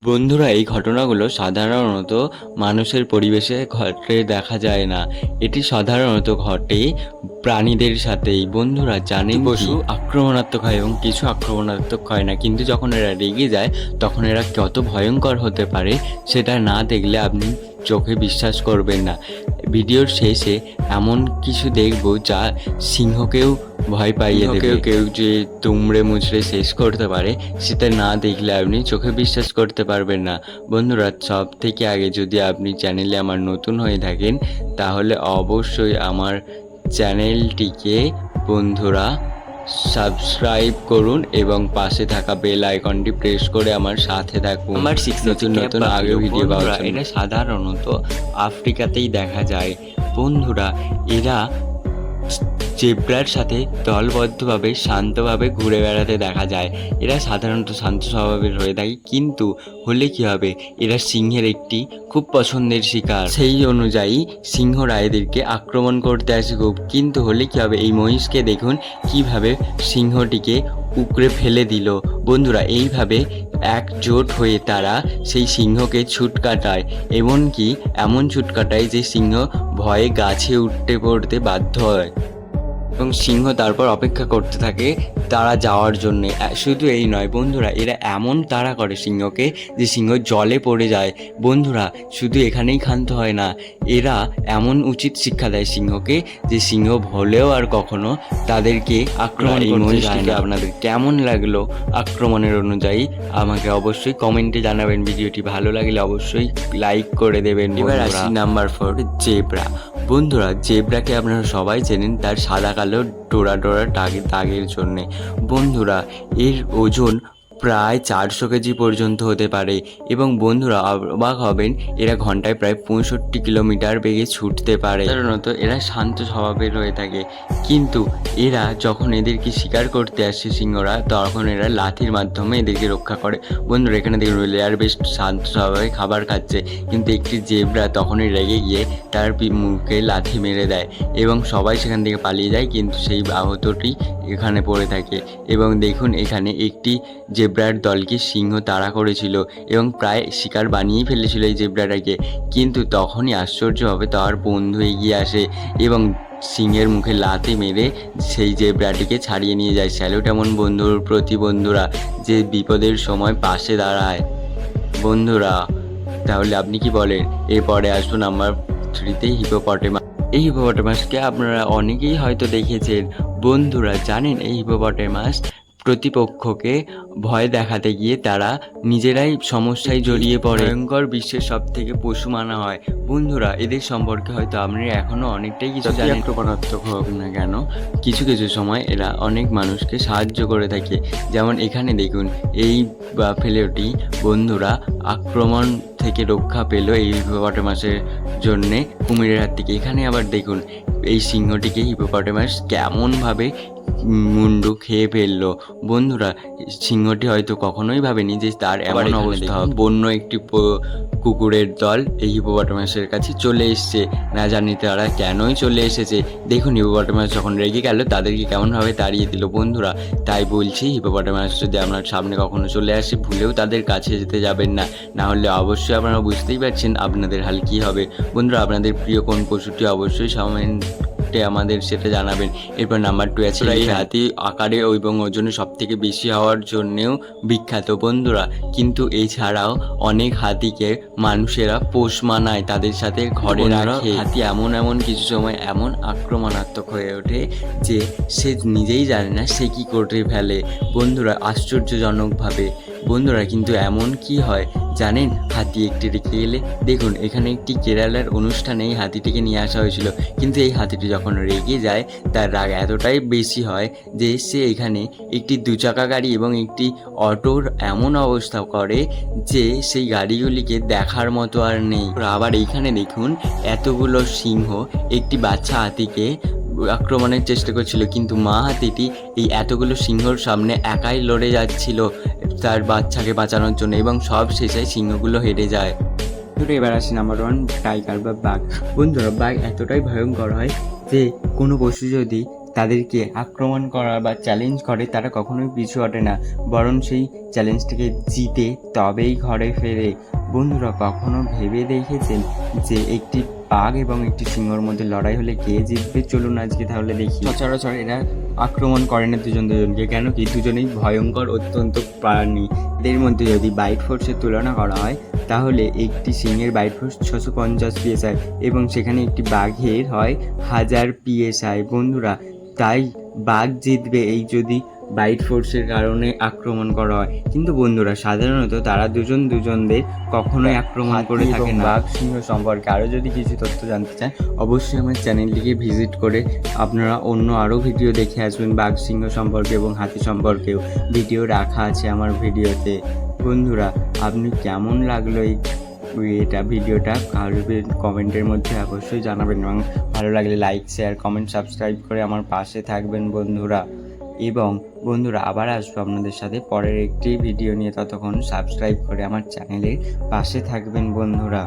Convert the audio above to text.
বন্ধুরা, এই ঘটনাগুলো সাধারণত মানুষের পরিবেশে ঘটে দেখা যায় না। এটি সাধারণত ঘটে প্রাণীদের সাথেই। বন্ধুরা জানেন, পশু আক্রমণাত্মক হয় এবং কিছু আক্রমণাত্মক হয় না, কিন্তু যখন এরা রেগে যায় তখন এরা কত ভয়ঙ্কর হতে পারে সেটা না দেখলে আপনি চোখে বিশ্বাস করবেন না। ভিডিওর শেষে এমন কিছু দেখব যা সিংহকেও ভয় পাইয়ে দেবে। কেউ যে তুমড়ে মুচড়ে শেষ করতে পারে সেটা না দেখলে আপনি চোখে বিশ্বাস করতে পারবেন না। বন্ধুরা, সব থেকে আগে যদি আপনি চ্যানেলে আমার নতুন হয়ে থাকেন তাহলে অবশ্যই আমার চ্যানেলটিকে বন্ধুরা সাবস্ক্রাইব করুন এবং পাশে থাকা বেল আইকনটি প্রেস করে আমার সাথে থাকুন। আমার নতুন নতুন আগে ভিডিও পাওয়ার জন্য। এটা সাধারণত আফ্রিকাতেই দেখা যায়। বন্ধুরা, এরা জেব্রার সাথে দলবদ্ধভাবে শান্তভাবে ঘুরে বেড়াতে দেখা যায়। এরা সাধারণত শান্ত স্বভাবের হয়ে থাকে, কিন্তু হলে কী হবে, এরা সিংহের একটি খুব পছন্দের শিকার। সেই অনুযায়ী সিংহরা এদেরকে আক্রমণ করতে আসে খুব, কিন্তু হলে কী হবে, এই মহিষকে দেখুন কিভাবে সিংহটিকে উপড়ে ফেলে দিল। বন্ধুরা, এইভাবে একজোট হয়ে তারা সেই সিংহকে ছুট কাটায়, এমনকি এমন ছুট কাটায় যে সিংহ ভয়ে গাছে উঠতে পড়তে বাধ্য হয় এবং সিংহ তারপর অপেক্ষা করতে থাকে তারা যাওয়ার জন্যে। শুধু এই নয় বন্ধুরা, এরা এমন তাড়া করে সিংহকে যে সিংহ জলে পড়ে যায়। বন্ধুরা, শুধু এখানেই ক্ষান্ত হয় না, এরা এমন উচিত শিক্ষা দেয় সিংহকে যে সিংহ ভুলেও আর কখনো তাদেরকে আক্রমণ করতে যায় না। আপনাদের কেমন লাগলো আক্রমণের অনুযায়ী আমাকে অবশ্যই কমেন্টে জানাবেন। ভিডিওটি ভালো লাগলে অবশ্যই লাইক করে দেবেন। এবার আসি নাম্বার 4, জেব্রা। বন্ধুরা, জেব্রাকে আপনারা সবাই চেনেন তার সাদা কালো ডোরা ডোরা দাগের জন্যে। বন্ধুরা, এর ওজন প্রায় 400 কেজি পর্যন্ত হতে পারে এবং বন্ধুরা অবাক হবেন, এরা ঘন্টায় প্রায় 65 কিলোমিটার বেগে ছুটতে পারে। সাধারণত এরা শান্ত স্বভাবের হয়ে থাকে, কিন্তু এরা যখন এদেরকে শিকার করতে আসে সিংহরা, তখন এরা লাঠির মাধ্যমে এদেরকে রক্ষা করে। বন্ধুরা, এখানে দেখুন লেয়ার বেশ শান্ত স্বভাবে খাবার খাচ্ছে, কিন্তু একটি জেব্রা তখনই রেগে গিয়ে তার মুখে লাথি মেরে দেয় এবং সবাই সেখান থেকে পালিয়ে যায়, কিন্তু সেই আহতটি এখানে পড়ে থাকে। এবং দেখুন, এখানে একটি জেব্রার দলকে সিংহ তাড়া করেছিল এবং প্রায় শিকার বানিয়েই ফেলেছিল এই জেব্রাটাকে, কিন্তু তখনই আশ্চর্যভাবে তার বন্ধু এগিয়ে আসে এবং সিংহের মুখে লাথি মেরে সেই জেব্রাটিকে ছাড়িয়ে নিয়ে যায়। স্যালুট এমন বন্ধুর প্রতি বন্ধুরা, যে বিপদের সময় পাশে দাঁড়ায়। বন্ধুরা, তাহলে আপনি কি বলেন? এরপরে আসুন নাম্বার 3তে, হিপোপটেমাস। এই হিপোপটেমাসকে আপনারা অনেকেই হয়তো দেখেছেন। বন্ধুরা জানেন, এই হিপোপটেমাস প্রতিপক্ষকে ভয় দেখাতে গিয়ে তারা নিজেরাই সমস্যায় জড়িয়ে পড়ে। ভয়ঙ্কর বিশ্বের সব থেকে পশু মানা হয়। বন্ধুরা, এদের সম্পর্কে হয়তো আপনি এখনও অনেকটাই কিছু জানেন। আক্রমণাত্মক হোক না কেন, কিছু কিছু সময় এরা অনেক মানুষকে সাহায্য করে থাকে। যেমন এখানে দেখুন, এই বাফেলোটি বন্ধুরা আক্রমণ থেকে রক্ষা পেল এই হিপোপটেমাসের জন্যে কুমিরের হাত থেকে। এখানে আবার দেখুন, এই সিংহটিকে হিপোপটেমাস কেমনভাবে মুন্ডু খেয়ে ফেললো। বন্ধুরা, সিংহটি হয়তো কখনোই ভাবেনি যে তার এমন অবস্থা হবে। বন্য একটি কুকুরের দল এই হিপোপটেমাসের কাছে চলে এসছে, না জানি তারা কেনই চলে এসেছে। দেখুন, হিপোপটেমাস যখন রেগে গেল তাদেরকে কেমনভাবে তাড়িয়ে দিল। বন্ধুরা, তাই বলছি, হিপোপটেমাস যদি আপনার সামনে কখনো চলে আসে, ভুলেও তাদের কাছে যেতে যাবেন না, না হলে অবশ্যই আপনারা বুঝতেই পারছেন আপনাদের হাল কী হবে। বন্ধুরা, আপনাদের প্রিয় কোন পশুটি অবশ্যই আমাদের সেটা জানাবেন। এরপর নাম্বার 2 আছে, এই হাতি আকারে এবং ওজনে সব থেকে বেশি হওয়ার জন্যেও বিখ্যাত। বন্ধুরা, কিন্তু এছাড়াও অনেক হাতিকে মানুষেরা পোষ মানায়, তাদের সাথে ঘরে রাখে। হাতি এমন কিছু সময় এমন আক্রমণাত্মক হয়ে ওঠে যে সে নিজেই জানে না সে কী করে ফেলে। বন্ধুরা, আশ্চর্যজনকভাবে। বন্ধুরা, কিন্তু এমন কি হয় জানেন, হাতি একটি রেখে গেলে, দেখুন এখানে একটি কেরালার অনুষ্ঠানে এই হাতিটিকে নিয়ে আসা হয়েছিল, কিন্তু এই হাতিটি যখন রেগে যায় তার রাগ এতটাই বেশি হয় যে সে এখানে একটি 2 চাকা গাড়ি এবং একটি অটোর এমন অবস্থা করে যে সেই গাড়িগুলিকে দেখার মতো আর নেই। আবার এইখানে দেখুন, এতগুলো সিংহ একটি বাচ্চা হাতিকে আক্রমণের চেষ্টা করছিল, কিন্তু মা হাতিটি এই এতগুলো সিংহর সামনে একাই লড়ে যাচ্ছিল তার বাচ্চাকে বাঁচানোর জন্য এবং সব শেষে সিংহগুলো হেরে যায়। এবার আসি নাম্বার 1, টাইগার বা বাঘ। বন্ধুরা, বাঘ এতটাই ভয়ঙ্কর হয় যে কোনো পশু যদি তাদেরকে আক্রমণ করা বা চ্যালেঞ্জ করে তারা কখনোই পিছু হটে না, বরং সেই চ্যালেঞ্জটিকে জিতে তবেই ঘরে ফেরে। বন্ধুরা, কখনো ভেবে দেখেছেন যে একটি বাঘ এবং একটি সিংহর মধ্যে লড়াই হলে কে জিতবে? চলুন আজকে তাহলে দেখি। সচরাচর এরা আক্রমণ করে না দুজনকে, কেন কি দুজনেই ভয়ঙ্কর অত্যন্ত প্রাণী। এদের মধ্যে যদি বাইট ফোর্সের তুলনা করা হয় তাহলে একটি সিংহের বাইট ফোর্স 650 PSI এবং সেখানে একটি বাঘের হয় 1000 PSI। বন্ধুরা, তাই বাঘ জিতবে এই যদি বাইট ফোর্সের কারণে আক্রমণ করা হয়। কিন্তু বন্ধুরা, সাধারণত তারা দুজনদের কখনোই আক্রমণ করে থাকে না। বাঘ সিংহ সম্পর্কে আরও যদি কিছু তথ্য জানতে চান অবশ্যই আমার চ্যানেলটিকে ভিজিট করে আপনারা অন্য আরও ভিডিও দেখে আসবেন। বাঘ সিংহ সম্পর্কে এবং হাতি সম্পর্কেও ভিডিও রাখা আছে আমার ভিডিওতে। বন্ধুরা, আপনি কেমন লাগলো এটা ভিডিওটা কমেন্টের মধ্যে অবশ্যই জানাবেন এবং ভালো লাগলে লাইক, শেয়ার, কমেন্ট, সাবস্ক্রাইব করে আমার পাশে থাকবেন বন্ধুরা। এবং বন্ধুরা, আবার আসবো আপনাদের সাথে পরের একটি ভিডিও নিয়ে। ততক্ষণ সাবস্ক্রাইব করে আমার চ্যানেলের পাশে থাকবেন বন্ধুরা।